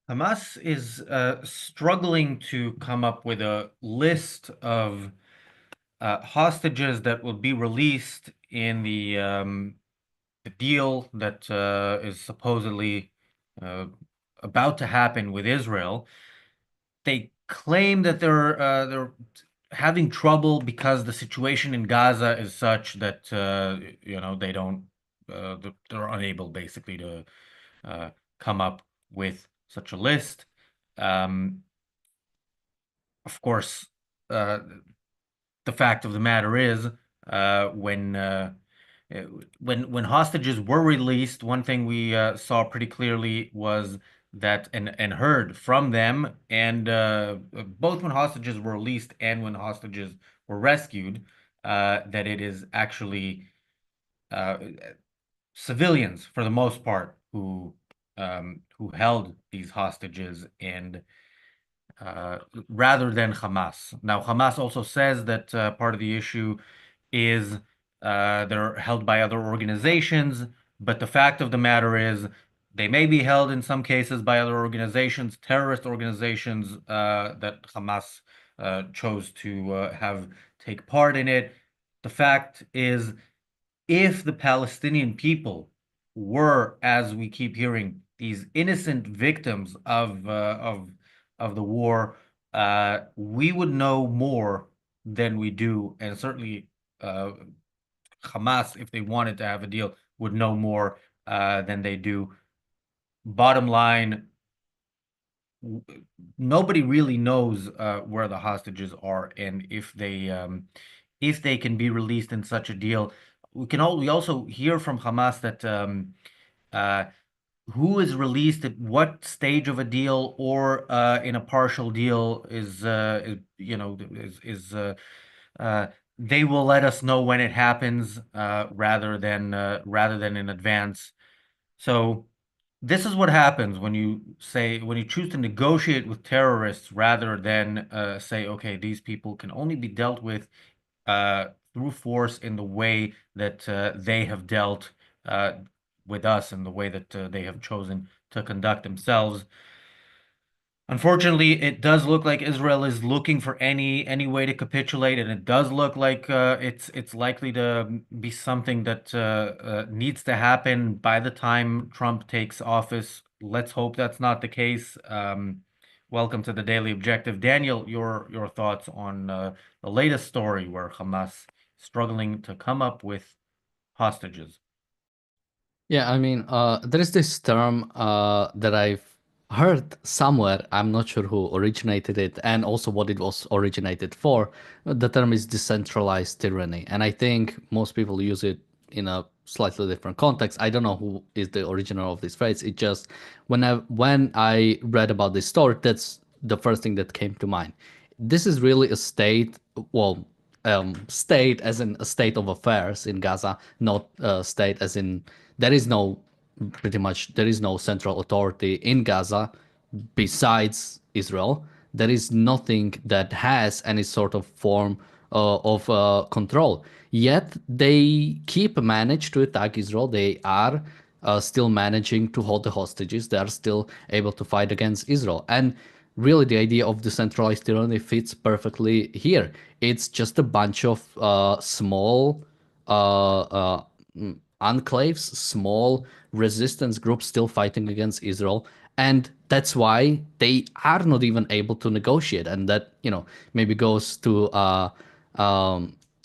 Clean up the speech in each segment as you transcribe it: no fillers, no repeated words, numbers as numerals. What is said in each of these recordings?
Hamas is struggling to come up with a list of hostages that will be released in the deal that is supposedly uh, about to happen with Israel. They claim that they're having trouble because the situation in Gaza is such that they don't they're unable basically to uh, come up with such a list. Um, of course, uh, the fact of the matter is, uh, when uh, uh, when hostages were released, one thing we saw pretty clearly was that and heard from them, and both when hostages were released and when hostages were rescued, that it is actually uh, civilians for the most part who held these hostages and uh, rather than Hamas. Now, Hamas also says that part of the issue is they're held by other organizations, but the fact of the matter is they may be held in some cases by other organizations, terrorist organizations that Hamas chose to have take part in it. The fact is, if the Palestinian people were, as we keep hearing, these innocent victims of the war, we would know more than we do, and certainly uh, Hamas, if they wanted to have a deal, would know more than they do. Bottom line, nobody really knows where the hostages are and if they can be released in such a deal. We also hear from Hamas that uh, who is released at what stage of a deal or in a partial deal is uh, they will let us know when it happens rather than in advance. So this is what happens when you choose to negotiate with terrorists rather than say, okay, these people can only be dealt with through force in the way that they have dealt uh, with us and the way that they have chosen to conduct themselves. Unfortunately, it does look like Israel is looking for any way to capitulate, and it does look like it's likely to be something that needs to happen by the time Trump takes office. Let's hope that's not the case. Welcome to the Daily Objective, Daniel. Your thoughts on the latest story where Hamas struggling to come up with hostages? Yeah, I mean, there is this term that I've heard somewhere. I'm not sure who originated it and also what it was originated for. The term is decentralized tyranny. And I think most people use it in a slightly different context. I don't know who is the original of this phrase. It just, when I read about this story, that's the first thing that came to mind. This is really a state, well, state as in a state of affairs in Gaza, not a state as in there is no pretty much there is no central authority in Gaza besides Israel. There is nothing that has any sort of form of control. Yet they keep manage to attack Israel. They are still managing to hold the hostages. They are still able to fight against Israel. And really, the idea of decentralized tyranny fits perfectly here. It's just a bunch of small uh, uh, enclaves, small resistance groups still fighting against Israel. And that's why they are not even able to negotiate. And that, maybe goes to,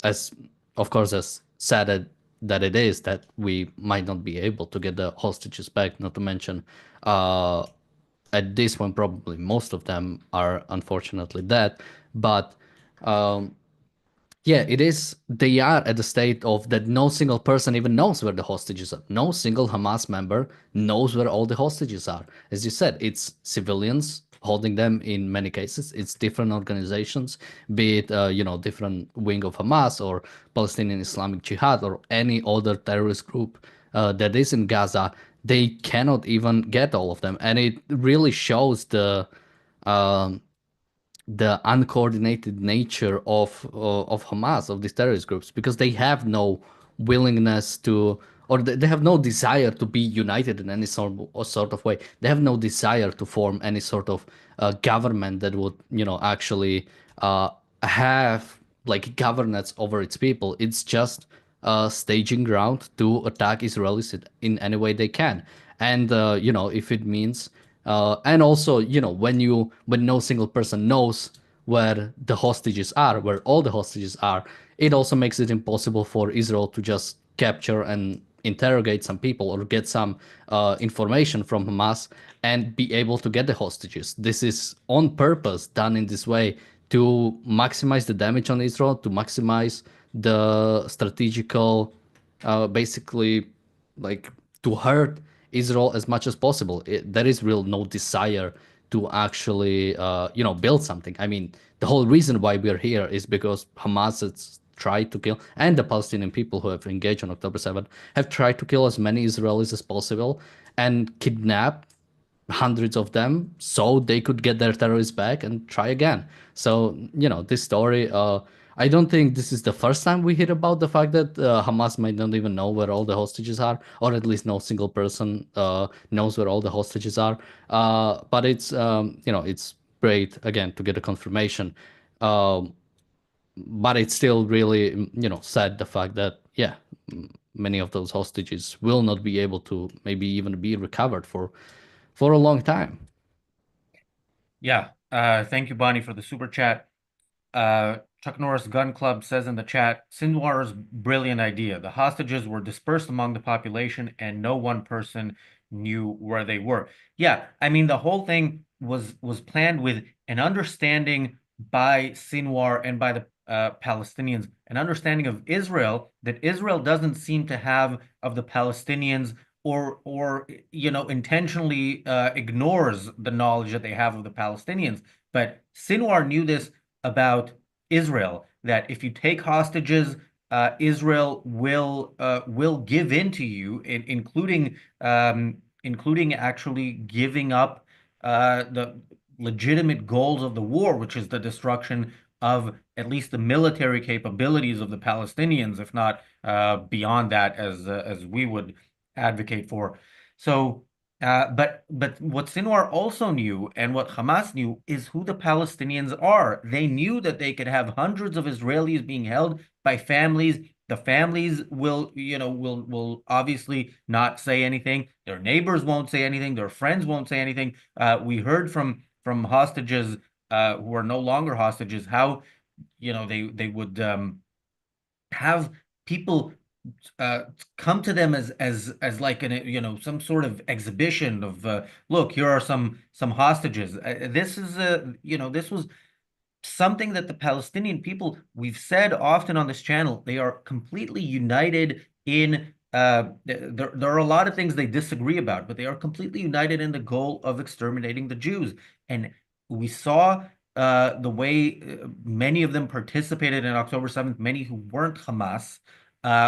as of course, as sad that it is that we might not be able to get the hostages back, not to mention, uh, at this point, probably most of them are unfortunately dead. But um, yeah, it is. They are at the state of that no single person even knows where the hostages are. No single Hamas member knows where all the hostages are. As you said, it's civilians holding them in many cases. It's different organizations, be it different wing of Hamas or Palestinian Islamic Jihad or any other terrorist group that is in Gaza. They cannot even get all of them, and it really shows um, the uncoordinated nature of Hamas, of these terrorist groups, because they have no willingness to or they have no desire to be united in any sort of way. They have no desire to form any sort of government that would, actually uh, have like governance over its people. It's just a staging ground to attack Israelis in any way they can. And if it means, and also, when no single person knows where the hostages are, where all the hostages are, it also makes it impossible for Israel to just capture and interrogate some people or get some information from Hamas and be able to get the hostages. This is on purpose done in this way to maximize the damage on Israel, to maximize the strategical, basically, like, to hurt Israel as much as possible. There is real no desire to actually, build something. I mean, the whole reason why we're here is because Hamas has tried to kill, and the Palestinian people who have engaged on October 7th have tried to kill as many Israelis as possible and kidnap hundreds of them so they could get their terrorists back and try again. So, this story, I don't think this is the first time we hear about the fact that Hamas might not even know where all the hostages are, or at least no single person knows where all the hostages are. But it's great, again, to get a confirmation. Um, but it's still really, sad, the fact that, yeah, many of those hostages will not be able to maybe even be recovered for a long time. Yeah. Thank you, Bonnie, for the super chat. Chuck Norris Gun Club says in the chat, Sinwar's brilliant idea. The hostages were dispersed among the population and no one person knew where they were. Yeah, I mean the whole thing was planned with an understanding by Sinwar and by the Palestinians, an understanding of Israel that Israel doesn't seem to have of the Palestinians, or intentionally ignores the knowledge that they have of the Palestinians. But Sinwar knew this about Israel, that if you take hostages, Israel will give in to you, including actually giving up the legitimate goals of the war, which is the destruction of at least the military capabilities of the Palestinians, if not beyond that, as we would advocate for. So but what Sinwar also knew, and what Hamas knew, is who the Palestinians are. They knew that they could have hundreds of Israelis being held by families. The families will obviously not say anything. Their neighbors won't say anything. Their friends won't say anything. We heard from hostages who are no longer hostages how they would have people come to them as like some sort of exhibition of look, here are some hostages. This was something that the Palestinian people, we've said often on this channel, they are completely united in. There are a lot of things they disagree about, but they are completely united in the goal of exterminating the Jews. And we saw the way many of them participated in October 7th, many who weren't Hamas.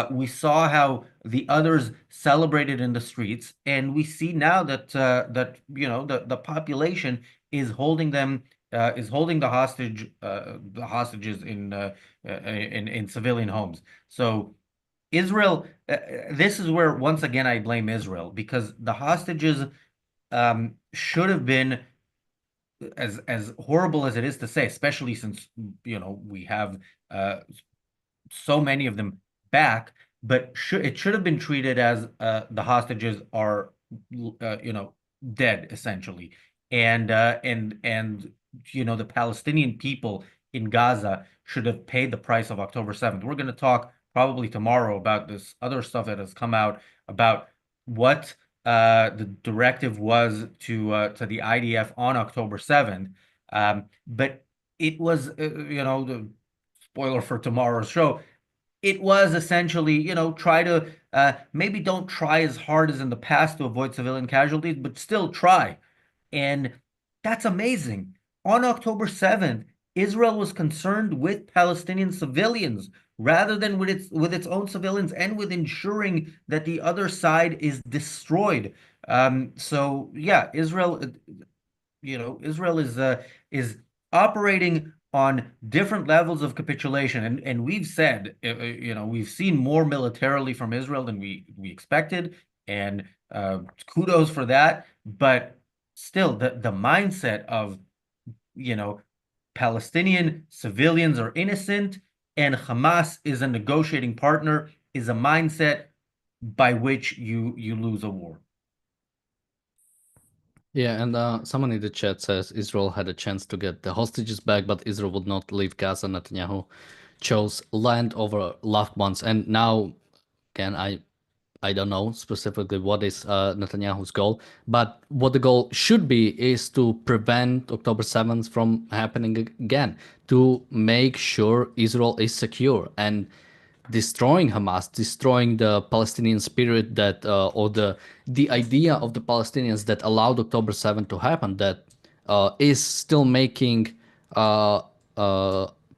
We saw how the others celebrated in the streets, and we see now that the population is holding them is holding the hostages in civilian homes. So Israel, this is where once again I blame Israel, because the hostages should have been, as horrible as it is to say, especially since we have so many of them back, but it should have been treated as the hostages are dead essentially, and the Palestinian people in Gaza should have paid the price of October 7th. We're going to talk probably tomorrow about this other stuff that has come out about what the directive was to the IDF on October 7th. But it was, the spoiler for tomorrow's show, it was essentially, try to maybe don't try as hard as in the past to avoid civilian casualties, but still try. And that's amazing. On October 7th, Israel was concerned with Palestinian civilians rather than with its own civilians, and with ensuring that the other side is destroyed. So yeah, Israel is operating on different levels of capitulation. And we've said, we've seen more militarily from Israel than we expected, and kudos for that. But still, the mindset of, you know, Palestinian civilians are innocent and Hamas is a negotiating partner is a mindset by which you lose a war. Yeah, and someone in the chat says Israel had a chance to get the hostages back, but Israel would not leave Gaza. Netanyahu chose land over loved ones, and now again, I don't know specifically what is Netanyahu's goal, but what the goal should be is to prevent October 7th from happening again, to make sure Israel is secure and destroying Hamas, destroying the Palestinian spirit that, or the idea of the Palestinians that allowed October 7th to happen, that is still making uh,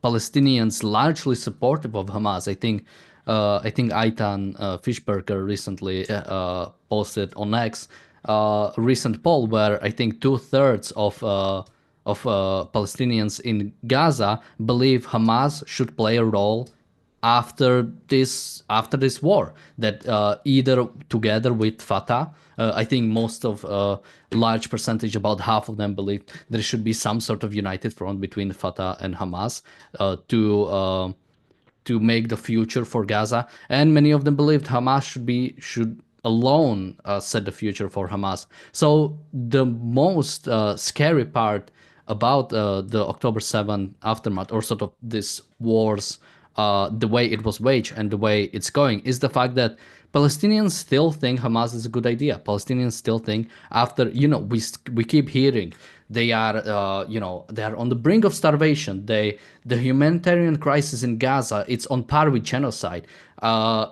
Palestinians largely supportive of Hamas. I think Aitan Fishberger recently posted on X a recent poll where I think two-thirds of Palestinians in Gaza believe Hamas should play a role after this war, that either together with Fatah, I think most of large percentage, about half of them, believe there should be some sort of united front between Fatah and Hamas to make the future for Gaza, and many of them believed Hamas should alone set the future for Hamas. So the most scary part about the October 7th aftermath, or sort of this wars, the way it was waged and the way it's going, is the fact that Palestinians still think Hamas is a good idea. Palestinians still think, after, we keep hearing they are on the brink of starvation. The humanitarian crisis in Gaza, it's on par with genocide. There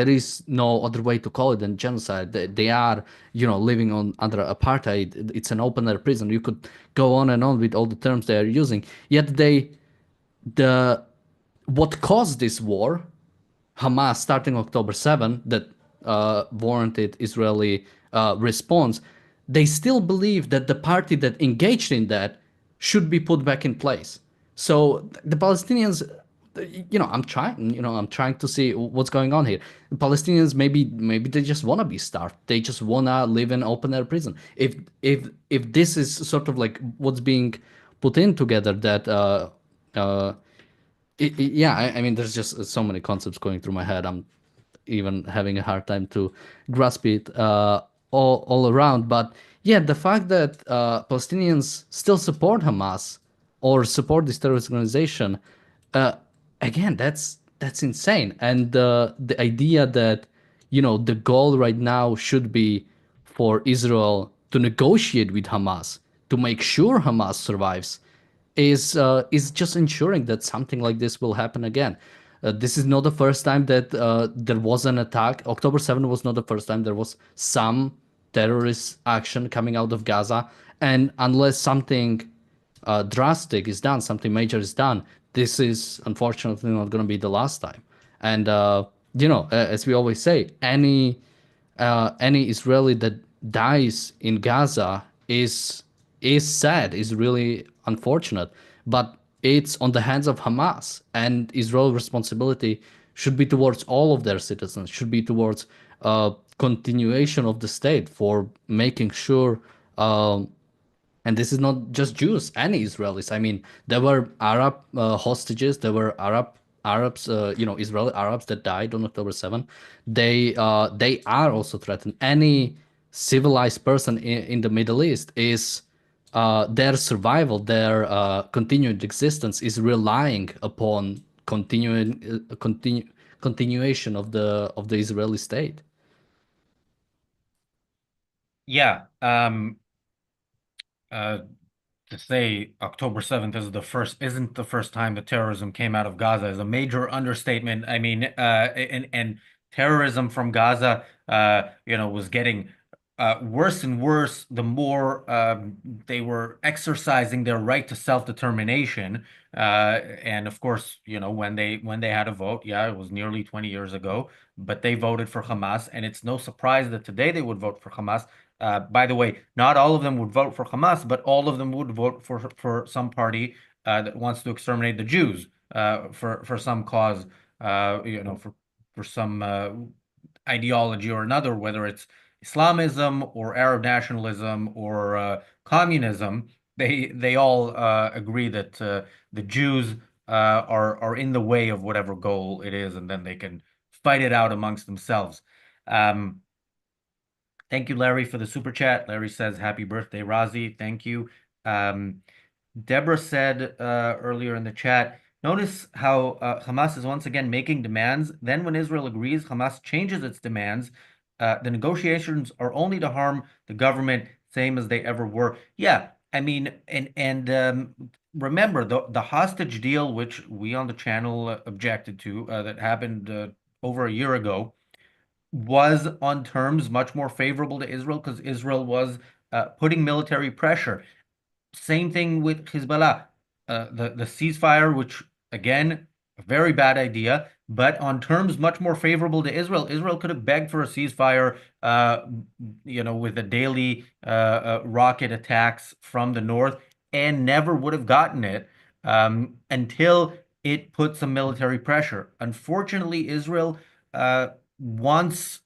is no other way to call it than genocide. They are, living under apartheid. It's an open air prison. You could go on and on with all the terms they are using. Yet the what caused this war, Hamas, starting October 7th, that warranted Israeli response, they still believe that the party that engaged in that should be put back in place. So the Palestinians, I'm trying to see what's going on here. The Palestinians, maybe they just want to be starved. They just want to live in open air prison. If this is sort of like what's being put in together, that uh, yeah, I mean, there's just so many concepts going through my head. I'm even having a hard time to grasp it all around. But yeah, the fact that Palestinians still support Hamas or support this terrorist organization, uh, again, that's insane. And the idea that, the goal right now should be for Israel to negotiate with Hamas to make sure Hamas survives is just ensuring that something like this will happen again. This is not the first time that there was an attack. October 7th was not the first time there was some terrorist action coming out of Gaza. And unless something drastic is done, something major is done, this is unfortunately not going to be the last time. And, as we always say, any Israeli that dies in Gaza is sad, is really unfortunate, but it's on the hands of Hamas, and Israel's responsibility should be towards all of their citizens, should be towards continuation of the state, for making sure and this is not just Jews, any Israelis. I mean, there were Arab hostages, there were Arabs, Israeli Arabs that died on October 7th. They are also threatened. Any civilized person in the Middle East is their survival, their continued existence is relying upon continuation of the Israeli state. Yeah. Uh, to say October 7th isn't the first time that terrorism came out of Gaza is a major understatement. I mean, and terrorism from Gaza, was getting worse and worse, the more they were exercising their right to self-determination. And of course, when they had a vote, yeah, it was nearly 20 years ago, but they voted for Hamas, and it's no surprise that today they would vote for Hamas. By the way, not all of them would vote for Hamas, but all of them would vote for some party that wants to exterminate the Jews for some cause, for some ideology or another, whether it's Islamism or Arab nationalism or communism. They all agree that the Jews are in the way of whatever goal it is, and then they can fight it out amongst themselves. Um, Thank you, Larry, for the super chat. Larry says, "Happy birthday, Razi." Thank you. Um, Deborah said earlier in the chat, notice how Hamas is once again making demands. Then, when Israel agrees, Hamas changes its demands. The negotiations are only to harm the government, same as they ever were. Yeah, I mean, and remember the hostage deal, which we on the channel objected to, that happened over a year ago, was on terms much more favorable to Israel because Israel was putting military pressure. Same thing with Hezbollah. The ceasefire, which again, a very bad idea, but on terms much more favorable to Israel. Israel could have begged for a ceasefire, with the daily rocket attacks from the north, and never would have gotten it until it put some military pressure. Unfortunately, Israel wants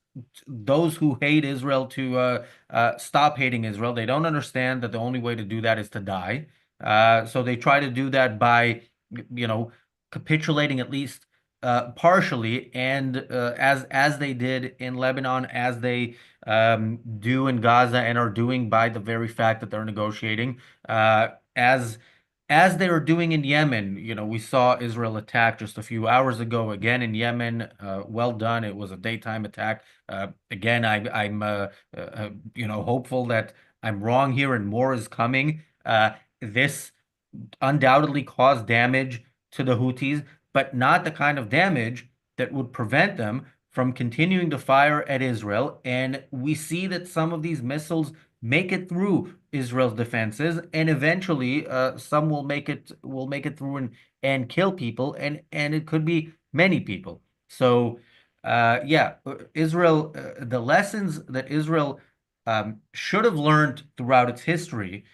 those who hate Israel to stop hating Israel. They don't understand that the only way to do that is to die. So they try to do that by, you know, capitulating at least partially, and as they did in Lebanon, as they do in Gaza, and are doing by the very fact that they're negotiating, as they are doing in Yemen. We saw Israel attack just a few hours ago again in Yemen. Well done. It was a daytime attack. Again, I'm hopeful that I'm wrong here and more is coming. This undoubtedly caused damage to the Houthis, but not the kind of damage that would prevent them from continuing to fire at Israel. And we see that some of these missiles make it through Israel's defenses, and eventually some will make it through and kill people, and it could be many people. So yeah, Israel, the lessons that Israel should have learned throughout its history,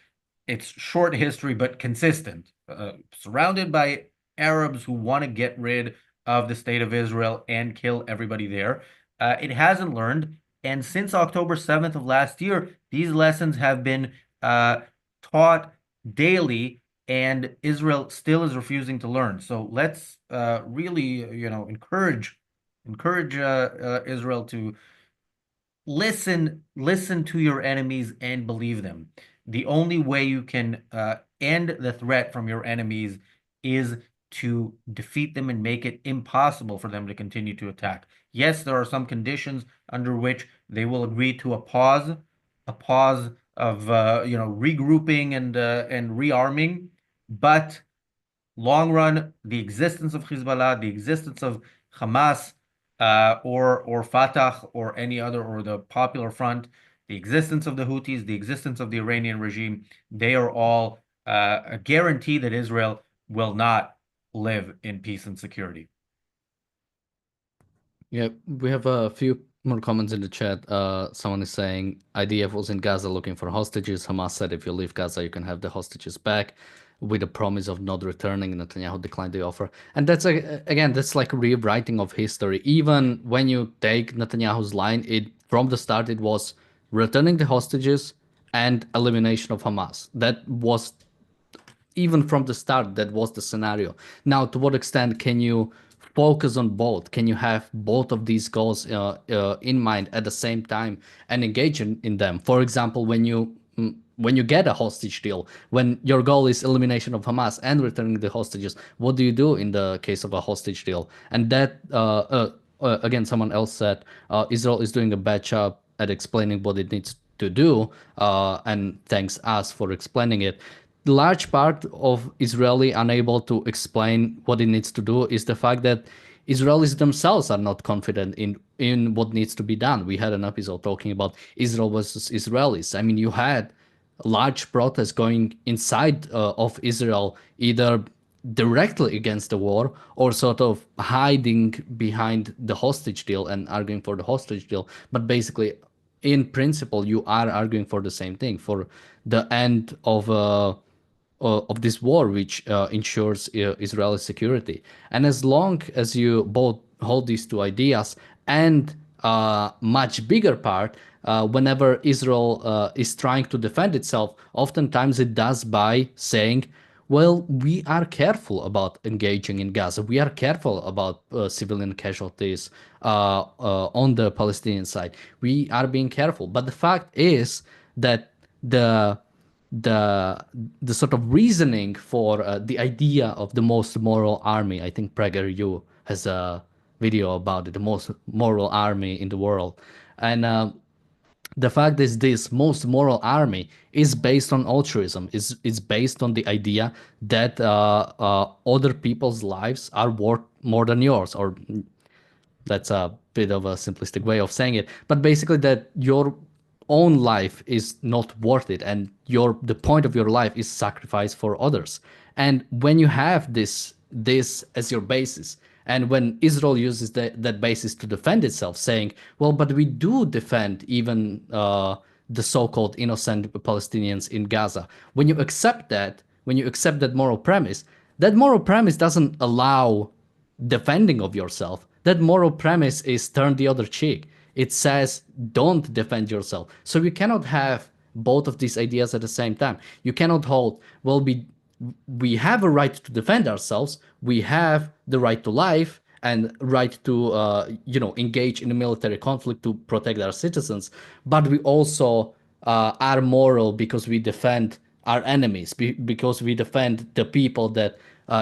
it's short history, but consistent, surrounded by Arabs who want to get rid of the state of Israel and kill everybody there. It hasn't learned. And since October 7th of last year, these lessons have been taught daily, and Israel still is refusing to learn. So let's really, encourage Israel to listen to your enemies and believe them. The only way you can end the threat from your enemies is to defeat them and make it impossible for them to continue to attack. Yes, there are some conditions under which they will agree to a pause of regrouping and rearming, but long run, the existence of Hezbollah, the existence of Hamas, or Fatah, or any other, or the Popular Front, the existence of the Houthis, the existence of the Iranian regime, they are all a guarantee that Israel will not live in peace and security. Yeah, we have a few more comments in the chat. Someone is saying IDF was in Gaza looking for hostages. Hamas said if you leave Gaza, you can have the hostages back, with a promise of not returning. Netanyahu declined the offer. And that's again, that's like a rewriting of history. Even when you take Netanyahu's line, from the start it was returning the hostages and elimination of Hamas. That was, even from the start, that was the scenario. Now, to what extent can you focus on both? Can you have both of these goals in mind at the same time and engage in them? For example, when you get a hostage deal, when your goal is elimination of Hamas and returning the hostages, what do you do in the case of a hostage deal? And that again, someone else said Israel is doing a bad job at explaining what it needs to do, and thanks us for explaining it. Large part of Israeli unable to explain what it needs to do is the fact that Israelis themselves are not confident in what needs to be done. We had an episode talking about Israel versus Israelis. I mean, you had large protests going inside of Israel, either directly against the war or sort of hiding behind the hostage deal and arguing for the hostage deal. But basically, in principle, you are arguing for the same thing, for the end of this war, which ensures Israeli security. And as long as you both hold these two ideas, and much bigger part, whenever Israel is trying to defend itself, oftentimes it does by saying, well, we are careful about engaging in Gaza. We are careful about civilian casualties on the Palestinian side. We are being careful. But the fact is that the the the sort of reasoning for the idea of the most moral army. I think PragerU has a video about it, the most moral army in the world, and the fact is this most moral army is based on altruism. Is based on the idea that other people's lives are worth more than yours, or that's a bit of a simplistic way of saying it, but basically that your own life is not worth it, and the point of your life is sacrifice for others. And when you have this as your basis, and when Israel uses that basis to defend itself, saying, well, but we do defend even the so-called innocent Palestinians in Gaza. When you accept that moral premise, that moral premise doesn't allow defending of yourself. That moral premise is turn the other cheek. It says don't defend yourself. So you cannot have both of these ideas at the same time. You cannot hold, well, we have a right to defend ourselves. We have the right to life and right to engage in a military conflict to protect our citizens. But we also are moral because we defend our enemies, because we defend the people that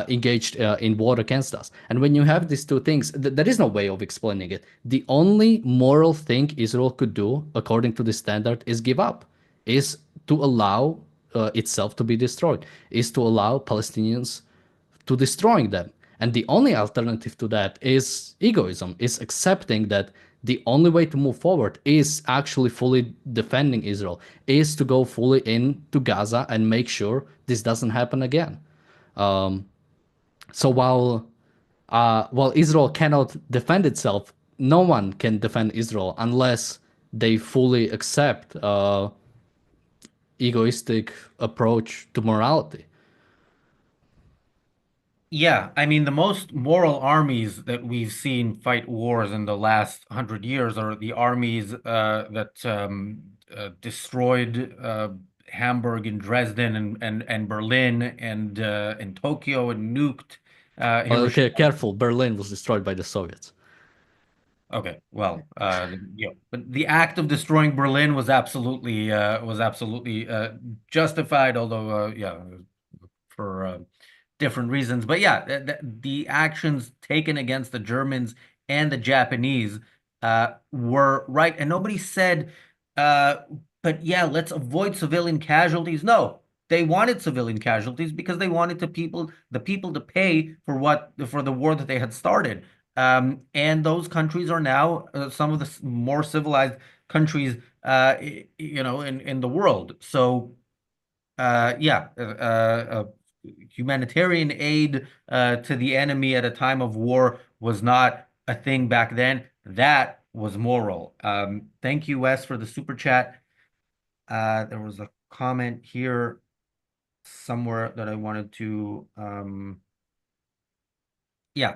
engaged in war against us. And when you have these two things, there is no way of explaining it. The only moral thing Israel could do, according to the standard, is give up, is to allow itself to be destroyed, is to allow Palestinians to destroying them. And the only alternative to that is egoism, is accepting that the only way to move forward is actually fully defending Israel, is to go fully into Gaza and make sure this doesn't happen again. Um, so while Israel cannot defend itself, no one can defend Israel unless they fully accept egoistic approach to morality. Yeah, I mean, the most moral armies that we've seen fight wars in the last 100 years are the armies that destroyed Hamburg and Dresden and Berlin and Tokyo and nuked Okay, Hiroshima. careful. Berlin was destroyed by the Soviets. Okay, well, but the act of destroying Berlin was absolutely justified, although yeah, for different reasons. But yeah, the actions taken against the Germans and the Japanese were right, and nobody said, uh, "But yeah, let's avoid civilian casualties." No, they wanted civilian casualties because they wanted the people to pay for the war that they had started. And those countries are now some of the more civilized countries, in the world. So yeah, humanitarian aid to the enemy at a time of war was not a thing back then. That was moral. Thank you, Wes, for the super chat. There was a comment here somewhere that I wanted to, yeah.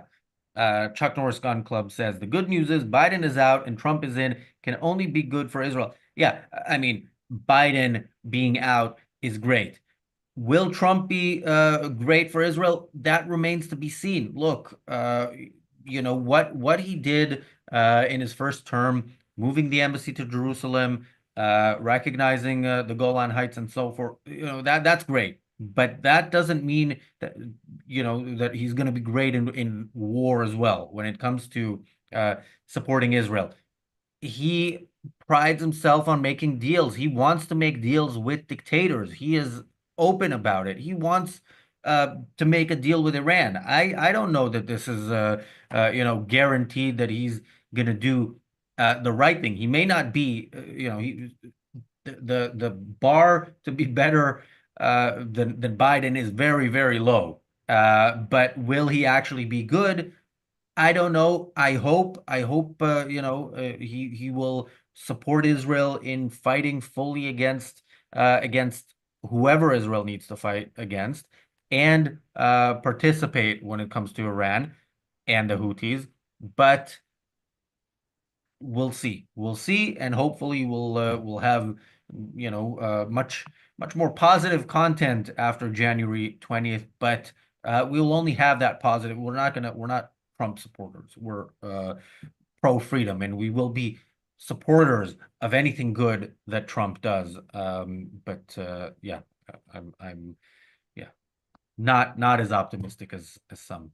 Chuck Norris Gun Club says the good news is Biden is out and Trump is in, can only be good for Israel. Yeah, I mean, Biden being out is great. Will Trump be great for Israel? That remains to be seen. Look, what he did in his first term, moving the embassy to Jerusalem, recognizing the Golan Heights and so forth. That's great, but that doesn't mean that that he's going to be great in war as well when it comes to supporting Israel. He prides himself on making deals. He wants to make deals with dictators. He is open about it. He wants to make a deal with Iran. I don't know that this is guaranteed that he's going to do the right thing. He may not be, the bar to be better than Biden is very, very low. But will he actually be good? I don't know. I hope he will support Israel in fighting fully against whoever Israel needs to fight against, and participate when it comes to Iran and the Houthis. But we'll see. We'll see, and hopefully we'll have much more positive content after January 20th. But we'll only have that positive. We're not Trump supporters. We're pro freedom, and we will be supporters of anything good that Trump does. But yeah, I'm yeah, not as optimistic as some.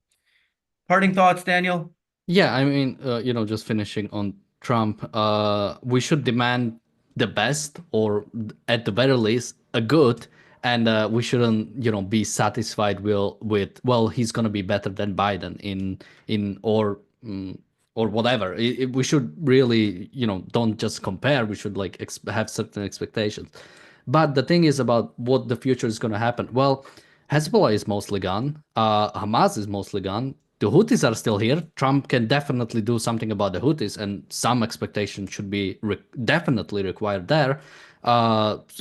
Parting thoughts, Daniel? Yeah, I mean, just finishing on Trump, we should demand the best, or at the very least, a good, and we shouldn't, be satisfied well, he's gonna be better than Biden in or whatever. We should really, don't just compare. We should like have certain expectations. But the thing is about what the future is gonna happen. Well, Hezbollah is mostly gone. Hamas is mostly gone. The Houthis are still here. Trump can definitely do something about the Houthis, and some expectation should be definitely required there.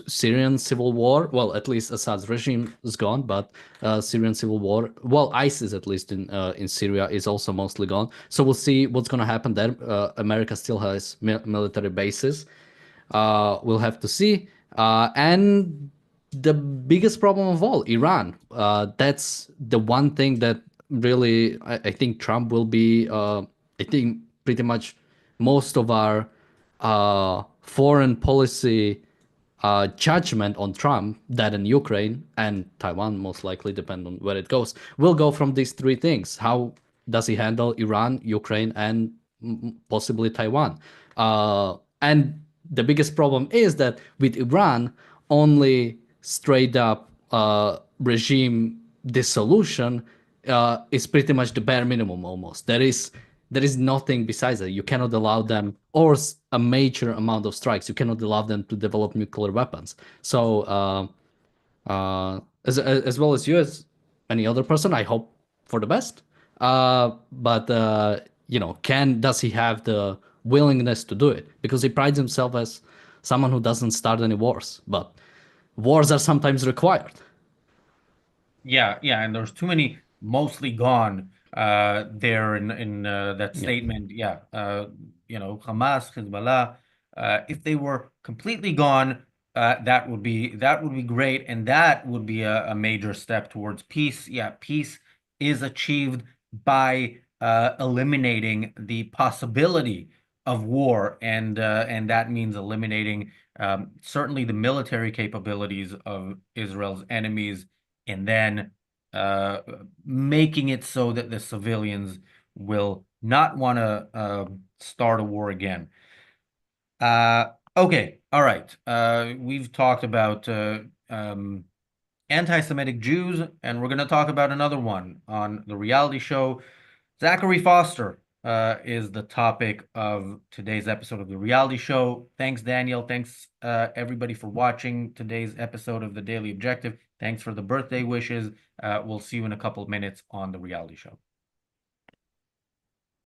Syrian civil war. Well, at least Assad's regime is gone, but Syrian civil war. Well, ISIS, at least in Syria, is also mostly gone. So we'll see what's going to happen there. America still has military bases. We'll have to see. And the biggest problem of all, Iran. That's the one thing that really I think Trump will be. I think pretty much most of our foreign policy judgment on Trump, that in Ukraine and Taiwan, most likely, depend on where it goes, will go from these three things. How does he handle Iran, Ukraine, and possibly Taiwan? And the biggest problem is that with Iran, only straight up regime dissolution is pretty much the bare minimum almost. There is nothing besides that. You cannot allow them, or a major amount of strikes. You cannot allow them to develop nuclear weapons. So, as well as you, as any other person, I hope for the best. But does he have the willingness to do it? Because he prides himself as someone who doesn't start any wars, but wars are sometimes required. Yeah, yeah, and there's too many mostly gone there in that Yeah. statement. Yeah, Hamas, Hezbollah, if they were completely gone, that would be great, and that would be a major step towards peace. Yeah, peace is achieved by eliminating the possibility of war, and that means eliminating certainly the military capabilities of Israel's enemies, and then uh, making it so that the civilians will not want to start a war again. Okay, all right. We've talked about anti-Semitic Jews, and we're going to talk about another one on the reality show. Zachary Foster is the topic of today's episode of the reality show. Thanks, Daniel. Thanks, everybody, for watching today's episode of the Daily Objective. Thanks for the birthday wishes. We'll see you in a couple of minutes on the reality show.